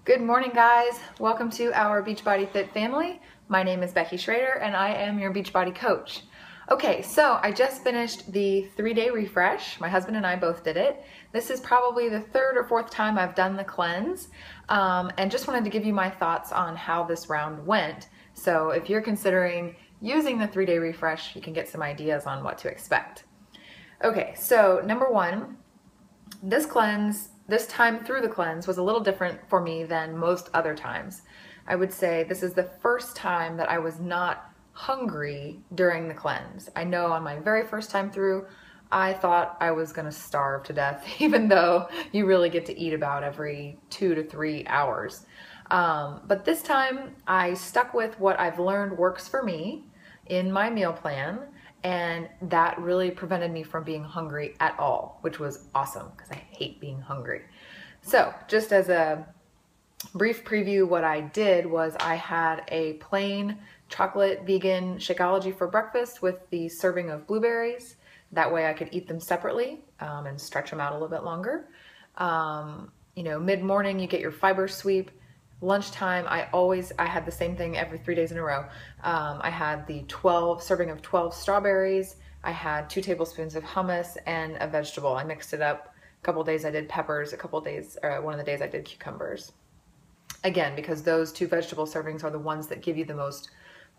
Good morning, guys. Welcome to our Beachbody Fit family. My name is Becky Schrader and I am your Beachbody coach. Okay, so I just finished the 3-day refresh. My husband and I both did it. This is probably the third or fourth time I've done the cleanse, and just wanted to give you my thoughts on how this round went. So if you're considering using the 3-day refresh, you can get some ideas on what to expect. Okay, so number one, this time through the cleanse was a little different for me than most other times. I would say this is the first time that I was not hungry during the cleanse. I know on my very first time through, I thought I was gonna starve to death, even though you really get to eat about every 2 to 3 hours. But this time I stuck with what I've learned works for me in my meal plan, and that really prevented me from being hungry at all, which was awesome because I hate being hungry. So just as a brief preview, what I did was I had a plain chocolate vegan Shakeology for breakfast with the serving of blueberries. That way I could eat them separately and stretch them out a little bit longer. Mid-morning you get your fiber sweep. Lunchtime, I had the same thing every 3 days in a row. I had the serving of 12 strawberries. I had 2 tablespoons of hummus and a vegetable. I mixed it up. A couple days I did peppers. One of the days I did cucumbers. Again, because those 2 vegetable servings are the ones that give you the most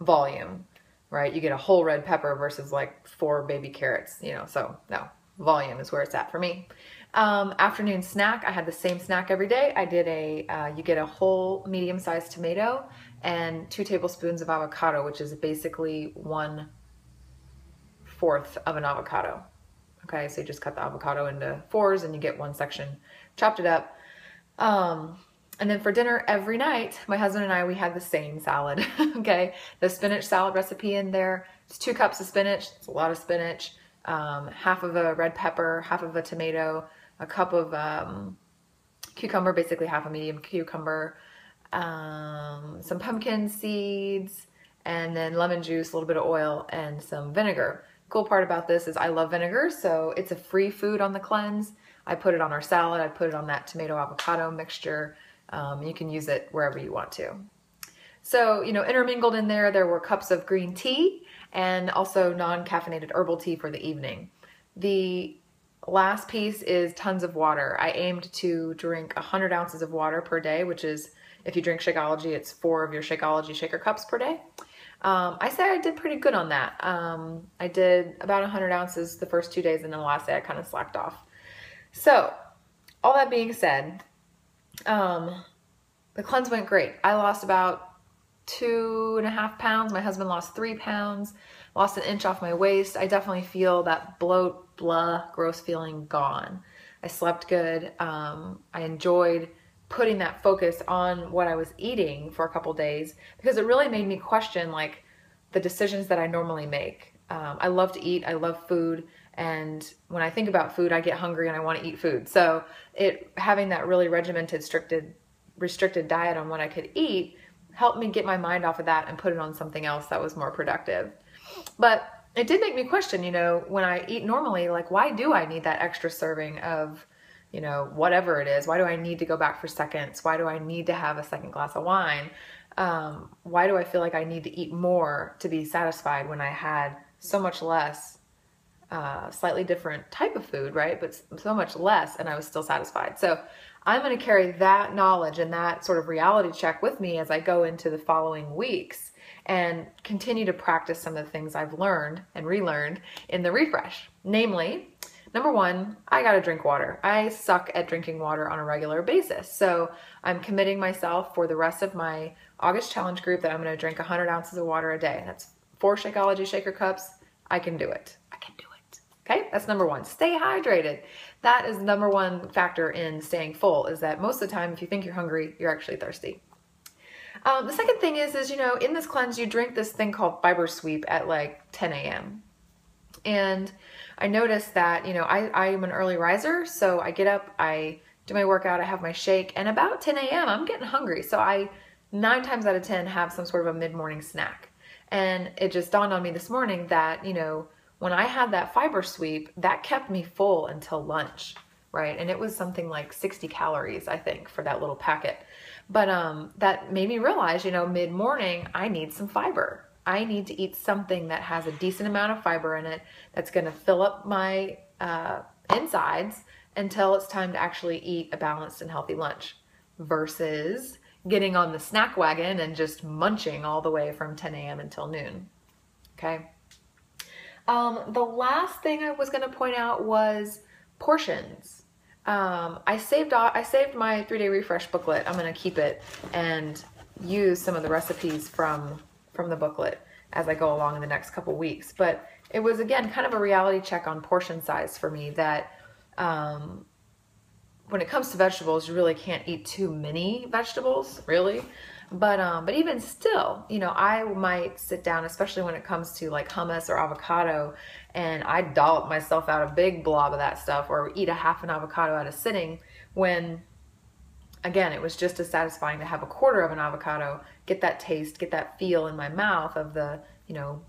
volume, right? You get a whole red pepper versus like 4 baby carrots, so no, volume is where it's at for me. Afternoon snack, I had the same snack every day. I did you get a whole medium-sized tomato and 2 tablespoons of avocado, which is basically 1/4 of an avocado. Okay, so you just cut the avocado into 4s and you get 1 section, chopped it up. And then for dinner every night, my husband and I, we had the same salad, okay? The spinach salad recipe in there, it's 2 cups of spinach, it's a lot of spinach, half of a red pepper, half of a tomato, a cup of cucumber, basically half a medium cucumber, some pumpkin seeds, and then lemon juice, a little bit of oil, and some vinegar. Cool part about this is I love vinegar, so it's a free food on the cleanse. I put it on our salad, I put it on that tomato avocado mixture. You can use it wherever you want to. So, intermingled in there were cups of green tea and also non-caffeinated herbal tea for the evening. The last piece is tons of water. I aimed to drink 100 ounces of water per day, which is, if you drink Shakeology, it's 4 of your Shakeology shaker cups per day. I say I did pretty good on that. I did about 100 ounces the first 2 days, and then the last day I kind of slacked off. So, all that being said, the cleanse went great. I lost about 2.5 pounds. My husband lost 3 pounds, lost 1 inch off my waist. I definitely feel that bloat, blah, gross feeling gone. I slept good. I enjoyed putting that focus on what I was eating for a couple days because it really made me question like the decisions that I normally make. I love to eat. I love food. And when I think about food, I get hungry and I want to eat food. So having that really regimented, restricted diet on what I could eat helped me get my mind off of that and put it on something else that was more productive. But it did make me question, when I eat normally, like, why do I need that extra serving of, whatever it is? Why do I need to go back for seconds? Why do I need to have a second glass of wine? Why do I feel like I need to eat more to be satisfied when I had so much less, slightly different type of food, right? But so much less, and I was still satisfied. So I'm going to carry that knowledge and that sort of reality check with me as I go into the following weeks and continue to practice some of the things I've learned and relearned in the refresh. Namely, number one, I got to drink water. I suck at drinking water on a regular basis. So I'm committing myself for the rest of my August challenge group that I'm going to drink 100 ounces of water a day. That's 4 Shakeology shaker cups. I can do it. I can do it. Okay, that's number one. Stay hydrated. That is the number one factor in staying full, is that most of the time, if you think you're hungry, you're actually thirsty. The second thing is in this cleanse, you drink this thing called fiber sweep at like 10 a.m. And I noticed that, I am an early riser, so I get up, I do my workout, I have my shake, and about 10 a.m. I'm getting hungry. So I 9 times out of 10 have some sort of a mid-morning snack. And it just dawned on me this morning that, when I had that fiber sweep, that kept me full until lunch, right? And it was something like 60 calories, I think, for that little packet. But that made me realize, mid-morning, I need some fiber. I need to eat something that has a decent amount of fiber in it that's going to fill up my insides until it's time to actually eat a balanced and healthy lunch versus getting on the snack wagon and just munching all the way from 10 a.m. until noon. Okay. The last thing I was going to point out was portions. I saved my 3-day refresh booklet. I'm going to keep it and use some of the recipes from the booklet as I go along in the next couple weeks. But it was, again, kind of a reality check on portion size for me that when it comes to vegetables, you really can't eat too many vegetables, really. But even still, I might sit down, especially when it comes to like hummus or avocado, and I dollop myself out a big blob of that stuff or eat a half an avocado at a sitting when, again, it was just as satisfying to have a quarter of an avocado, get that taste, get that feel in my mouth of the,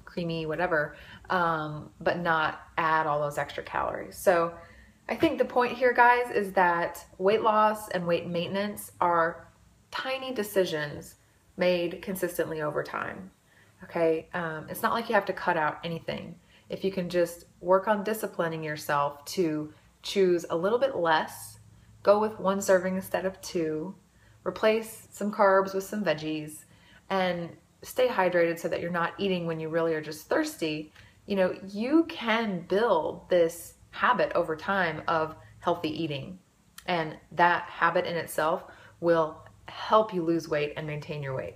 creamy whatever, but not add all those extra calories. So I think the point here, guys, is that weight loss and weight maintenance are tiny decisions made consistently over time. Okay, it's not like you have to cut out anything. If you can just work on disciplining yourself to choose a little bit less, go with 1 serving instead of 2, replace some carbs with some veggies, and stay hydrated so that you're not eating when you really are just thirsty, you can build this habit over time of healthy eating. And that habit in itself will help you lose weight and maintain your weight.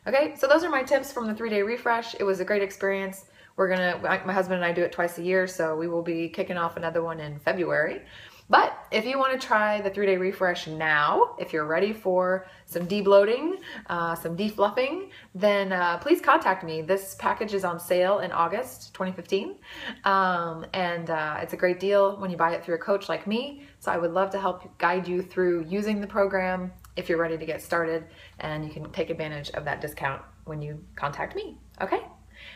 Okay, so those are my tips from the 3-day refresh. It was a great experience. My husband and I do it twice a year, so we will be kicking off another one in February. But if you want to try the 3-day refresh now, if you're ready for some de-bloating, some de-fluffing, then please contact me. This package is on sale in August 2015, and it's a great deal when you buy it through a coach like me. So I would love to help guide you through using the program if you're ready to get started, and you can take advantage of that discount when you contact me. Okay?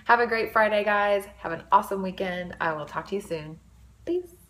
Have a great Friday, guys. Have an awesome weekend. I will talk to you soon. Peace.